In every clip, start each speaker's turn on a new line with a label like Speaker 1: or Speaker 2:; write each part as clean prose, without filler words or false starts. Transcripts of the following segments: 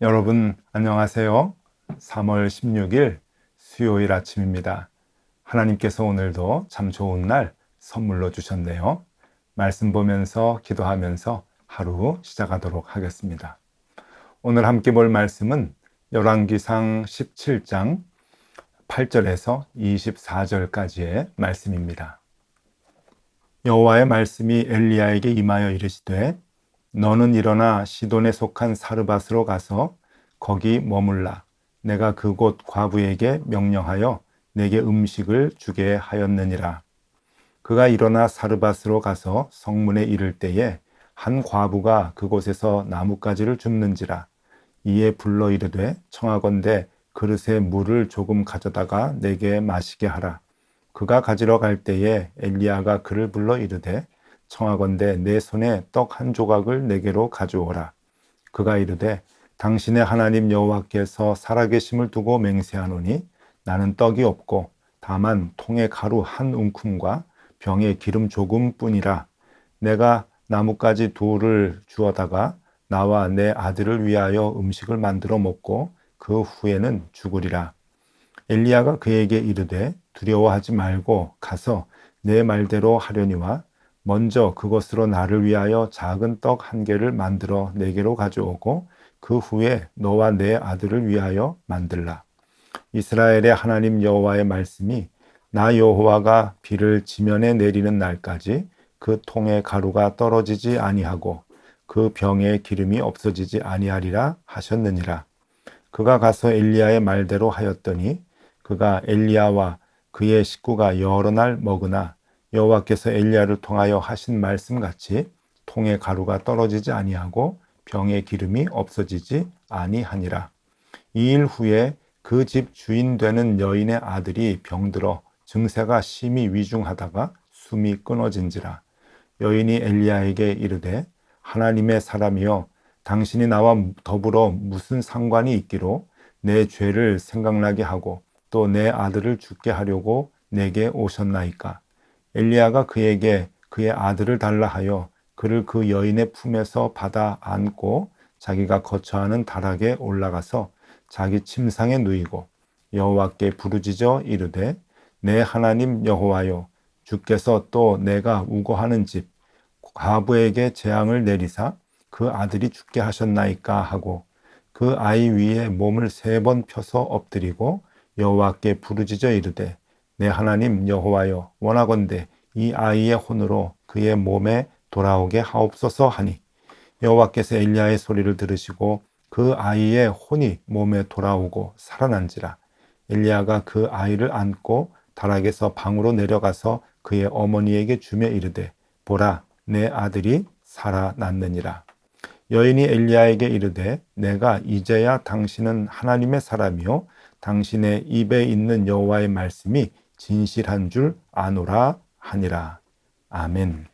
Speaker 1: 여러분 안녕하세요. 3월 16일 수요일 아침입니다. 하나님께서 오늘도 참 좋은 날 선물로 주셨네요. 말씀 보면서 기도하면서 하루 시작하도록 하겠습니다. 오늘 함께 볼 말씀은 열왕기상 17장 8절에서 24절까지의 말씀입니다. 여호와의 말씀이 엘리야에게 임하여 이르시되 너는 일어나 시돈에 속한 사르밧으로 가서 거기 머물라. 내가 그곳 과부에게 명령하여 내게 음식을 주게 하였느니라. 그가 일어나 사르밧으로 가서 성문에 이를 때에 한 과부가 그곳에서 나뭇가지를 줍는지라. 이에 불러 이르되 청하건대 그릇에 물을 조금 가져다가 내게 마시게 하라. 그가 가지러 갈 때에 엘리야가 그를 불러 이르되 청하건대 내 손에 떡 한 조각을 내게로 가져오라. 그가 이르되 당신의 하나님 여호와께서 살아계심을 두고 맹세하노니 나는 떡이 없고 다만 통에 가루 한 움큼과 병에 기름 조금뿐이라. 내가 나뭇가지 둘을 주어다가 나와 내 아들을 위하여 음식을 만들어 먹고 그 후에는 죽으리라. 엘리야가 그에게 이르되 두려워하지 말고 가서 내 말대로 하려니와 먼저 그것으로 나를 위하여 작은 떡 한 개를 만들어 내게로 가져오고 그 후에 너와 내 아들을 위하여 만들라. 이스라엘의 하나님 여호와의 말씀이 나 여호와가 비를 지면에 내리는 날까지 그 통에 가루가 떨어지지 아니하고 그 병에 기름이 없어지지 아니하리라 하셨느니라. 그가 가서 엘리야의 말대로 하였더니 그가 엘리야와 그의 식구가 여러 날 먹으나 여호와께서 엘리야를 통하여 하신 말씀같이 통에 가루가 떨어지지 아니하고 병에 기름이 없어지지 아니하니라. 2일 후에 그 집 주인 되는 여인의 아들이 병들어 증세가 심히 위중하다가 숨이 끊어진지라. 여인이 엘리야에게 이르되 하나님의 사람이여 당신이 나와 더불어 무슨 상관이 있기로 내 죄를 생각나게 하고 또 내 아들을 죽게 하려고 내게 오셨나이까. 엘리야가 그에게 그의 아들을 달라 하여 그를 그 여인의 품에서 받아 안고 자기가 거처하는 다락에 올라가서 자기 침상에 누이고 여호와께 부르짖어 이르되 내 하나님 여호와여 주께서 또 내가 우거하는 집 과부에게 재앙을 내리사 그 아들이 죽게 하셨나이까 하고 그 아이 위에 몸을 3번 펴서 엎드리고 여호와께 부르짖어 이르되 내 하나님 여호와여 원하건대 이 아이의 혼으로 그의 몸에 돌아오게 하옵소서 하니 여호와께서 엘리야의 소리를 들으시고 그 아이의 혼이 몸에 돌아오고 살아난지라. 엘리야가 그 아이를 안고 다락에서 방으로 내려가서 그의 어머니에게 주며 이르되 보라 내 아들이 살아났느니라. 여인이 엘리야에게 이르되 내가 이제야 당신은 하나님의 사람이요 당신의 입에 있는 여호와의 말씀이 진실한 줄 아노라 하니라. 아멘.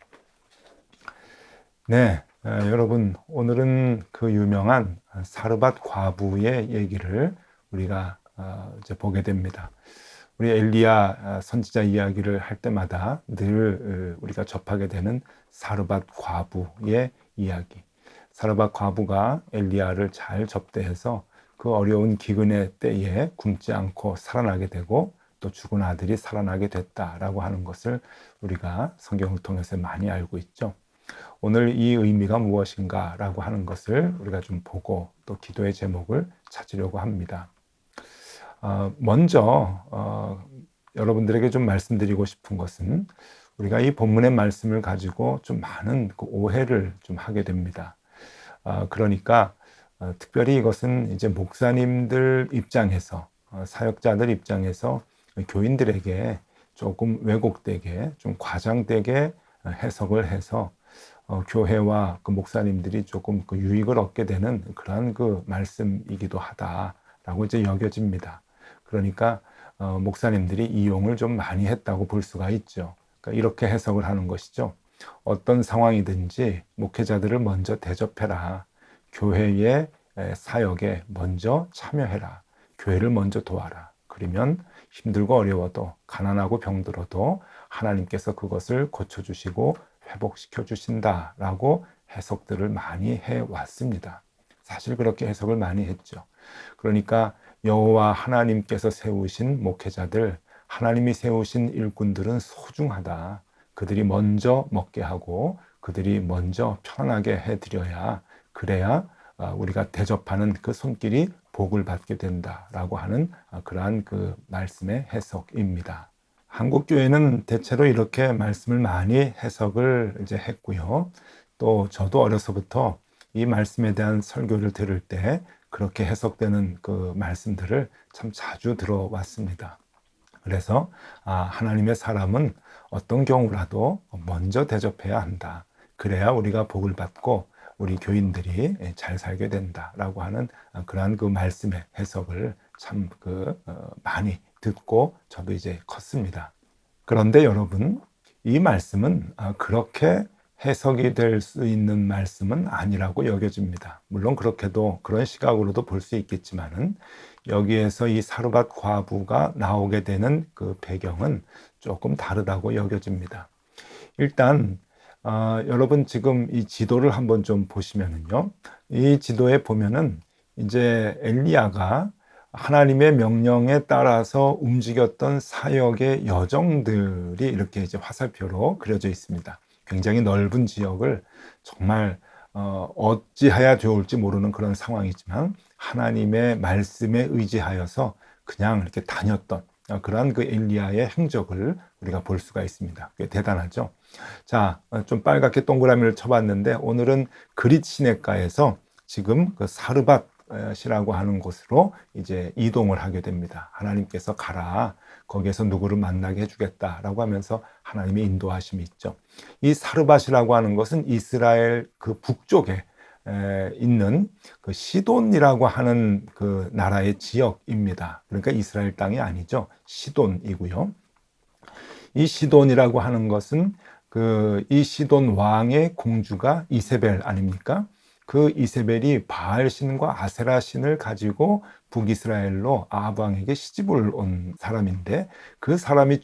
Speaker 1: 네, 여러분 오늘은 그 유명한 사르밧 과부의 얘기를 우리가 이제 보게 됩니다. 우리 엘리야 선지자 이야기를 할 때마다 늘 우리가 접하게 되는 사르밧 과부의 이야기. 사르밧 과부가 엘리야를 잘 접대해서 그 어려운 기근의 때에 굶지 않고 살아나게 되고 또 죽은 아들이 살아나게 됐다라고 하는 것을 우리가 성경을 통해서 많이 알고 있죠. 오늘 이 의미가 무엇인가라고 하는 것을 우리가 좀 보고 또 기도의 제목을 찾으려고 합니다. 먼저 여러분들에게 좀 말씀드리고 싶은 것은 우리가 이 본문의 말씀을 가지고 좀 많은 그 오해를 좀 하게 됩니다. 그러니까 특별히 이것은 이제 목사님들 입장에서 사역자들 입장에서 교인들에게 조금 왜곡되게 좀 과장되게 해석을 해서 교회와 그 목사님들이 조금 그 유익을 얻게 되는 그러한 그 말씀이기도 하다라고 이제 여겨집니다. 그러니까 목사님들이 이용을 좀 많이 했다고 볼 수가 있죠. 그러니까 이렇게 해석을 하는 것이죠. 어떤 상황이든지 목회자들을 먼저 대접해라. 교회의 사역에 먼저 참여해라. 교회를 먼저 도와라. 그러면 힘들고 어려워도 가난하고 병들어도 하나님께서 그것을 고쳐주시고 회복시켜 주신다라고 해석들을 많이 해왔습니다. 사실 그렇게 해석을 많이 했죠. 그러니까 여호와 하나님께서 세우신 목회자들, 하나님이 세우신 일꾼들은 소중하다. 그들이 먼저 먹게 하고 그들이 먼저 편안하게 해드려야, 그래야 우리가 대접하는 그 손길이 복을 받게 된다라고 하는 그러한 그 말씀의 해석입니다. 한국 교회는 대체로 이렇게 말씀을 많이 해석을 이제 했고요. 또 저도 어려서부터 이 말씀에 대한 설교를 들을 때 그렇게 해석되는 그 말씀들을 참 자주 들어왔습니다. 그래서 하나님의 사람은 어떤 경우라도 먼저 대접해야 한다. 그래야 우리가 복을 받고 우리 교인들이 잘 살게 된다라고 하는 그러한 그 말씀의 해석을 참 많이 듣고 저도 이제 컸습니다. 그런데 여러분, 이 말씀은 그렇게 해석이 될 수 있는 말씀은 아니라고 여겨집니다. 물론 그렇게도, 그런 시각으로도 볼 수 있겠지만은, 여기에서 이 사르밧 과부가 나오게 되는 그 배경은 조금 다르다고 여겨집니다. 일단 여러분 지금 이 지도를 한번 좀 보시면은요, 이 지도에 보면은 이제 엘리야가 하나님의 명령에 따라서 움직였던 사역의 여정들이 이렇게 이제 화살표로 그려져 있습니다. 굉장히 넓은 지역을 정말 어찌해야 좋을지 모르는 그런 상황이지만 하나님의 말씀에 의지하여서 그냥 이렇게 다녔던 그러한 그 엘리야의 행적을 우리가 볼 수가 있습니다. 꽤 대단하죠. 자, 좀 빨갛게 동그라미를 쳐봤는데 오늘은 그릿 시내가에서 지금 그 사르밧이라고 하는 곳으로 이제 이동을 하게 됩니다. 하나님께서 가라, 거기에서 누구를 만나게 해주겠다라고 하면서 하나님의 인도하심이 있죠. 이 사르밧이라고 하는 것은 이스라엘 그 북쪽에 있는 그 시돈이라고 하는 그 나라의 지역입니다. 그러니까 이스라엘 땅이 아니죠. 시돈이고요. 이 시돈이라고 하는 것은 이 시돈 왕의 공주가 이세벨 아닙니까? 그 이세벨이 바알 신과 아세라 신을 가지고 북이스라엘로 아합 왕에게 시집을 온 사람인데, 그 사람이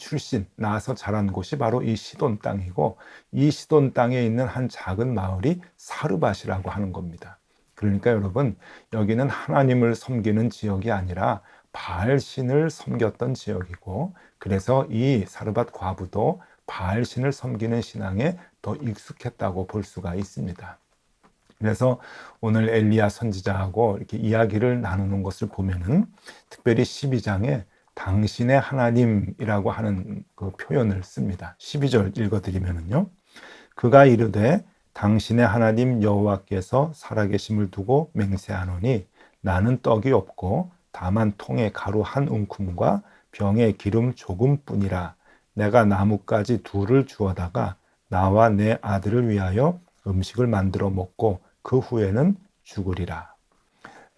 Speaker 1: 나서 자란 곳이 바로 이 시돈 땅이고, 이 시돈 땅에 있는 한 작은 마을이 사르밧이라고 하는 겁니다. 그러니까 여러분, 여기는 하나님을 섬기는 지역이 아니라 바알 신을 섬겼던 지역이고, 그래서 이 사르밧 과부도 바알 신을 섬기는 신앙에 더 익숙했다고 볼 수가 있습니다. 그래서 오늘 엘리야 선지자하고 이렇게 이야기를 나누는 것을 보면은 특별히 12장에 당신의 하나님이라고 하는 그 표현을 씁니다. 12절 읽어드리면은요, 그가 이르되 당신의 하나님 여호와께서 살아계심을 두고 맹세하노니 나는 떡이 없고 다만 통에 가루 한 움큼과 병에 기름 조금뿐이라. 내가 나뭇가지 둘을 주어다가 나와 내 아들을 위하여 음식을 만들어 먹고 그 후에는 죽으리라.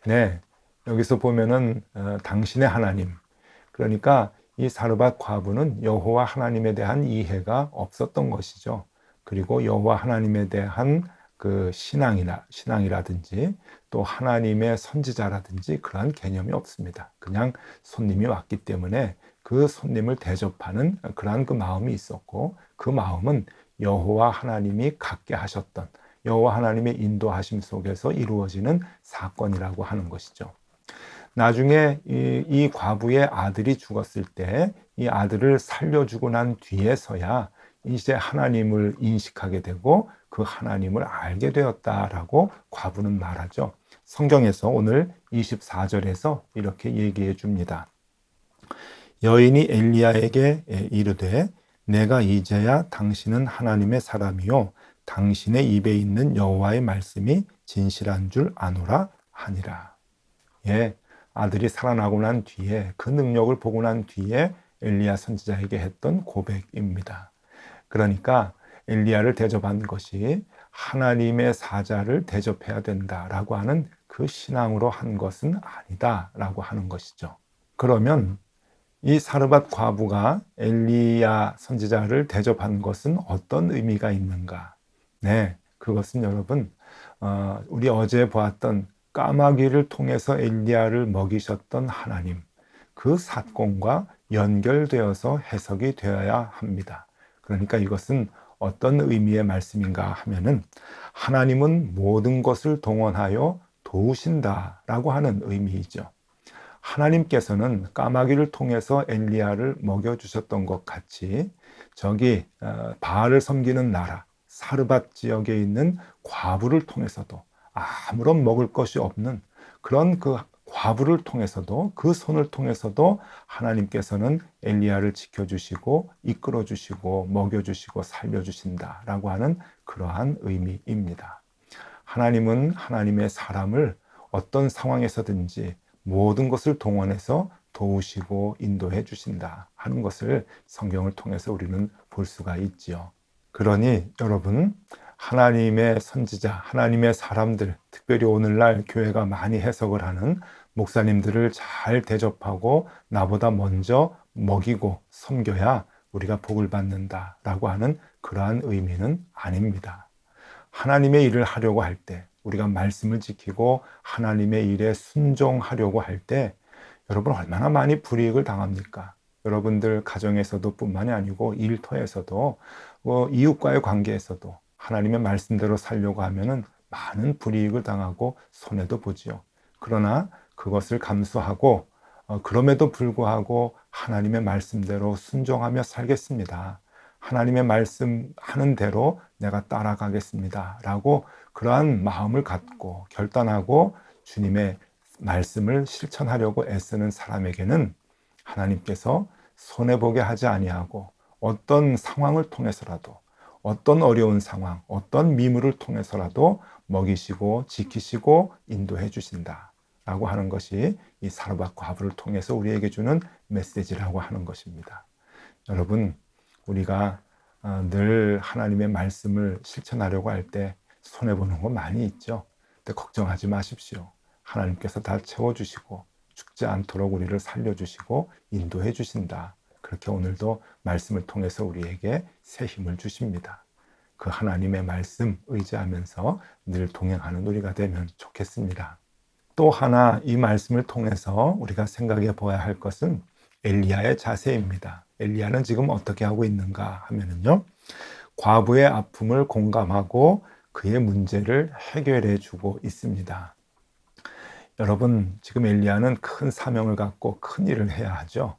Speaker 1: 네, 여기서 보면은 당신의 하나님, 그러니까 이 사르밧 과부는 여호와 하나님에 대한 이해가 없었던 것이죠. 그리고 여호와 하나님에 대한 그 신앙이라든지 또 하나님의 선지자라든지 그러한 개념이 없습니다. 그냥 손님이 왔기 때문에 그 손님을 대접하는 그러한 그 마음이 있었고, 그 마음은 여호와 하나님이 갖게 하셨던, 여호와 하나님의 인도하심 속에서 이루어지는 사건이라고 하는 것이죠. 나중에 이 과부의 아들이 죽었을 때 이 아들을 살려주고 난 뒤에서야 이제 하나님을 인식하게 되고 그 하나님을 알게 되었다라고 과부는 말하죠. 성경에서 오늘 24절에서 이렇게 얘기해 줍니다. 여인이 엘리야에게 이르되 내가 이제야 당신은 하나님의 사람이요 당신의 입에 있는 여호와의 말씀이 진실한 줄 아노라 하니라. 예, 아들이 살아나고 난 뒤에, 그 능력을 보고 난 뒤에 엘리야 선지자에게 했던 고백입니다. 그러니까 엘리야를 대접한 것이 하나님의 사자를 대접해야 된다라고 하는 그 신앙으로 한 것은 아니다라고 하는 것이죠. 그러면 이 사르밧 과부가 엘리야 선지자를 대접한 것은 어떤 의미가 있는가? 네, 그것은 여러분, 우리 어제 보았던 까마귀를 통해서 엘리야를 먹이셨던 하나님, 그 사건과 연결되어서 해석이 되어야 합니다. 그러니까 이것은 어떤 의미의 말씀인가 하면은 하나님은 모든 것을 동원하여 도우신다라고 하는 의미이죠. 하나님께서는 까마귀를 통해서 엘리야를 먹여주셨던 것 같이 저기 바알을 섬기는 나라 사르밧 지역에 있는 과부를 통해서도 아무런 먹을 것이 없는 그런 그 과부를 통해서도 그 손을 통해서도 하나님께서는 엘리야를 지켜주시고 이끌어주시고 먹여주시고 살려주신다라고 하는 그러한 의미입니다. 하나님은 하나님의 사람을 어떤 상황에서든지 모든 것을 동원해서 도우시고 인도해 주신다 하는 것을 성경을 통해서 우리는 볼 수가 있지요. 그러니 여러분, 하나님의 선지자, 하나님의 사람들, 특별히 오늘날 교회가 많이 해석을 하는 목사님들을 잘 대접하고 나보다 먼저 먹이고 섬겨야 우리가 복을 받는다라고 하는 그러한 의미는 아닙니다. 하나님의 일을 하려고 할 때, 우리가 말씀을 지키고 하나님의 일에 순종하려고 할 때 여러분 얼마나 많이 불이익을 당합니까? 여러분들 가정에서도 뿐만이 아니고 일터에서도 이웃과의 관계에서도 하나님의 말씀대로 살려고 하면은 많은 불이익을 당하고 손해도 보지요. 그러나 그것을 감수하고 그럼에도 불구하고 하나님의 말씀대로 순종하며 살겠습니다. 하나님의 말씀하는 대로 내가 따라가겠습니다. 라고 그러한 마음을 갖고 결단하고 주님의 말씀을 실천하려고 애쓰는 사람에게는 하나님께서 손해보게 하지 아니하고 어떤 상황을 통해서라도 어떤 어려운 상황, 어떤 미물을 통해서라도 먹이시고 지키시고 인도해 주신다 라고 하는 것이 이 사르밧 과부를 통해서 우리에게 주는 메시지라고 하는 것입니다. 여러분, 우리가 늘 하나님의 말씀을 실천하려고 할 때 손해보는 거 많이 있죠. 근데 걱정하지 마십시오. 하나님께서 다 채워주시고 죽지 않도록 우리를 살려주시고 인도해 주신다. 그렇게 오늘도 말씀을 통해서 우리에게 새 힘을 주십니다. 그 하나님의 말씀 의지하면서 늘 동행하는 우리가 되면 좋겠습니다. 또 하나 이 말씀을 통해서 우리가 생각해 보아야 할 것은 엘리야의 자세입니다. 엘리야는 지금 어떻게 하고 있는가 하면은요, 과부의 아픔을 공감하고 그의 문제를 해결해 주고 있습니다. 여러분, 지금 엘리야는 큰 사명을 갖고 큰 일을 해야 하죠.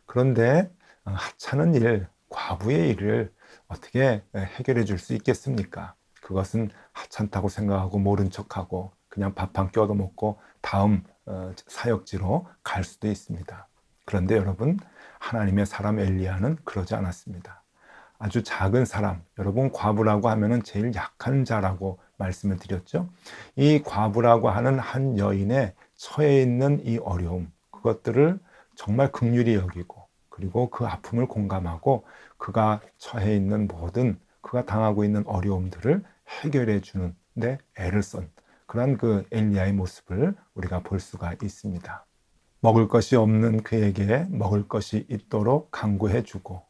Speaker 1: 그런데 하찮은 일, 과부의 일을 어떻게 해결해 줄 수 있겠습니까? 그것은 하찮다고 생각하고 모른 척하고 그냥 밥 한 끼 얻어먹고 다음 사역지로 갈 수도 있습니다. 그런데 여러분, 하나님의 사람 엘리야는 그러지 않았습니다. 아주 작은 사람, 여러분 과부라고 하면은 제일 약한 자라고 말씀을 드렸죠. 이 과부라고 하는 한 여인의 처해 있는 이 어려움, 그것들을 정말 긍휼히 여기고 그리고 그 아픔을 공감하고 그가 처해 있는 모든 그가 당하고 있는 어려움들을 해결해 주는데 애를 쓴 그런 그 엘리야의 모습을 우리가 볼 수가 있습니다. 먹을 것이 없는 그에게 먹을 것이 있도록 간구해 주고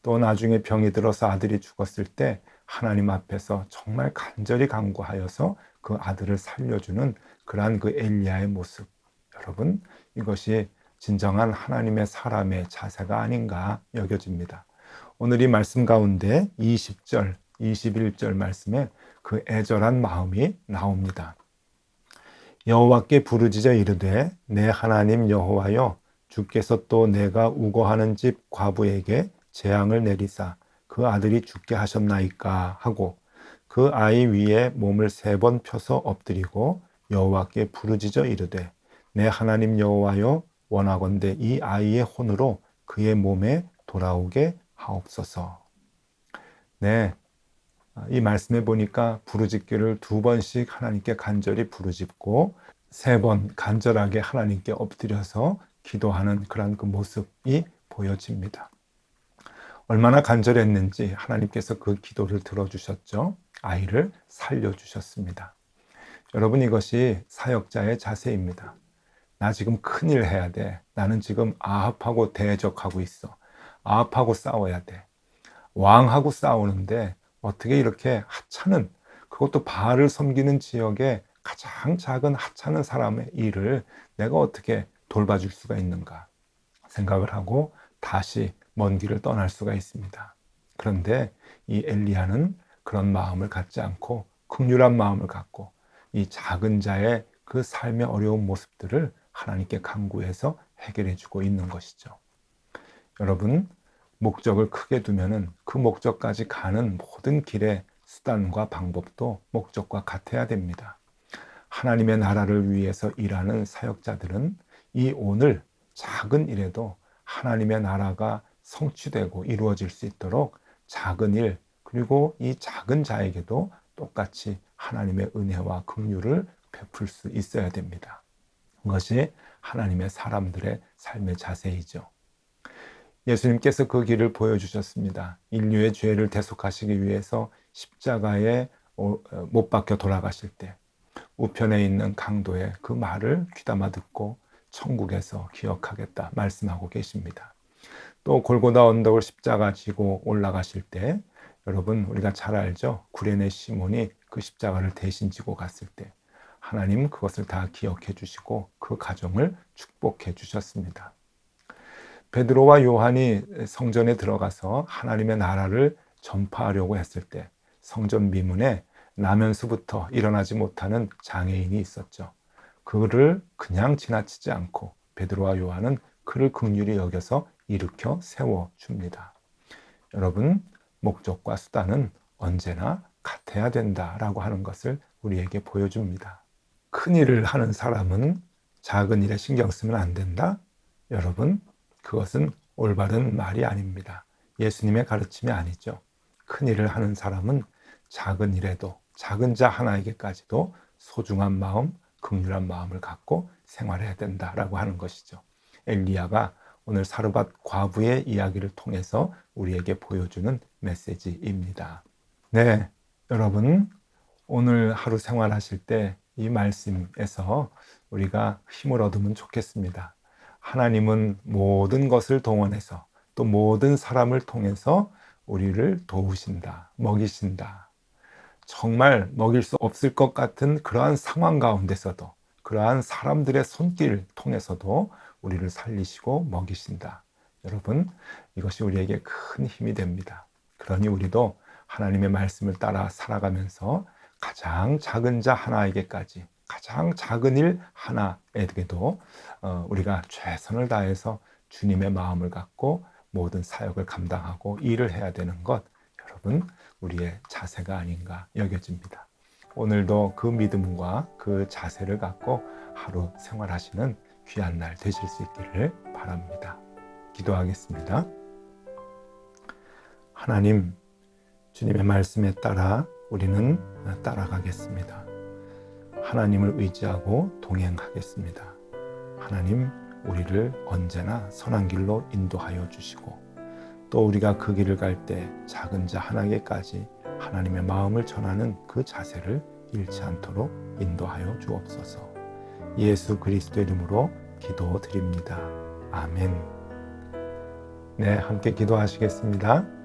Speaker 1: 또 나중에 병이 들어서 아들이 죽었을 때 하나님 앞에서 정말 간절히 간구하여서 그 아들을 살려주는 그러한 그 엘리야의 모습. 여러분, 이것이 진정한 하나님의 사람의 자세가 아닌가 여겨집니다. 오늘 이 말씀 가운데 20절, 21절 말씀에 그 애절한 마음이 나옵니다. 여호와께 부르짖어 이르되 내 하나님 여호와여, 주께서 또 내가 우거하는 집 과부에게 재앙을 내리사 그 아들이 죽게 하셨나이까 하고 그 아이 위에 몸을 3번 펴서 엎드리고 여호와께 부르짖어 이르되 내 하나님 여호와여, 원하건대 이 아이의 혼으로 그의 몸에 돌아오게 하옵소서. 네, 이 말씀에 보니까 부르짖기를 2번씩 하나님께 간절히 부르짖고 3번 간절하게 하나님께 엎드려서 기도하는 그런 그 모습이 보여집니다. 얼마나 간절했는지 하나님께서 그 기도를 들어주셨죠. 아이를 살려주셨습니다. 여러분, 이것이 사역자의 자세입니다. 나 지금 큰일 해야 돼. 나는 지금 아합하고 대적하고 있어. 아합하고 싸워야 돼. 왕하고 싸우는데 어떻게 이렇게 하찮은, 그것도 바알을 섬기는 지역의 가장 작은 하찮은 사람의 일을 내가 어떻게 돌봐줄 수가 있는가? 생각을 하고 다시 먼 길을 떠날 수가 있습니다. 그런데 이 엘리야는 그런 마음을 갖지 않고 긍휼한 마음을 갖고 이 작은 자의 그 삶의 어려운 모습들을 하나님께 간구해서 해결해 주고 있는 것이죠. 여러분, 목적을 크게 두면은 그 목적까지 가는 모든 길의 수단과 방법도 목적과 같아야 됩니다. 하나님의 나라를 위해서 일하는 사역자들은 이 오늘 작은 일에도 하나님의 나라가 성취되고 이루어질 수 있도록 작은 일, 그리고 이 작은 자에게도 똑같이 하나님의 은혜와 긍휼을 베풀 수 있어야 됩니다. 그것이 하나님의 사람들의 삶의 자세이죠. 예수님께서 그 길을 보여주셨습니다. 인류의 죄를 대속하시기 위해서 십자가에 못 박혀 돌아가실 때 우편에 있는 강도의 그 말을 귀담아 듣고 천국에서 기억하겠다 말씀하고 계십니다. 또 골고다 언덕을 십자가 지고 올라가실 때 여러분 우리가 잘 알죠? 구레네 시몬이 그 십자가를 대신 지고 갔을 때 하나님 그것을 다 기억해 주시고 그 가정을 축복해 주셨습니다. 베드로와 요한이 성전에 들어가서 하나님의 나라를 전파하려고 했을 때 성전 미문에 나면서부터 일어나지 못하는 장애인이 있었죠. 그를 그냥 지나치지 않고 베드로와 요한은 그를 긍휼히 여겨서 일으켜 세워줍니다. 여러분, 목적과 수단은 언제나 같아야 된다라고 하는 것을 우리에게 보여줍니다. 큰 일을 하는 사람은 작은 일에 신경 쓰면 안 된다? 여러분, 그것은 올바른 말이 아닙니다. 예수님의 가르침이 아니죠. 큰 일을 하는 사람은 작은 일에도 작은 자 하나에게까지도 소중한 마음, 긍휼한 마음을 갖고 생활해야 된다라고 하는 것이죠. 엘리야가 오늘 사르밧 과부의 이야기를 통해서 우리에게 보여주는 메시지입니다. 네, 여러분 오늘 하루 생활하실 때 이 말씀에서 우리가 힘을 얻으면 좋겠습니다. 하나님은 모든 것을 동원해서 또 모든 사람을 통해서 우리를 도우신다, 먹이신다. 정말 먹일 수 없을 것 같은 그러한 상황 가운데서도 그러한 사람들의 손길을 통해서도 우리를 살리시고 먹이신다. 여러분, 이것이 우리에게 큰 힘이 됩니다. 그러니 우리도 하나님의 말씀을 따라 살아가면서 가장 작은 자 하나에게까지 가장 작은 일 하나에게도 우리가 최선을 다해서 주님의 마음을 갖고 모든 사역을 감당하고 일을 해야 되는 것, 여러분 우리의 자세가 아닌가 여겨집니다. 오늘도 그 믿음과 그 자세를 갖고 하루 생활하시는 귀한 날 되실 수 있기를 바랍니다. 기도하겠습니다. 하나님, 주님의 말씀에 따라 우리는 따라가겠습니다. 하나님을 의지하고 동행하겠습니다. 하나님, 우리를 언제나 선한 길로 인도하여 주시고 또 우리가 그 길을 갈 때 작은 자 하나에게까지 하나님의 마음을 전하는 그 자세를 잃지 않도록 인도하여 주옵소서. 예수 그리스도의 이름으로 기도드립니다. 아멘. 네, 함께 기도하시겠습니다.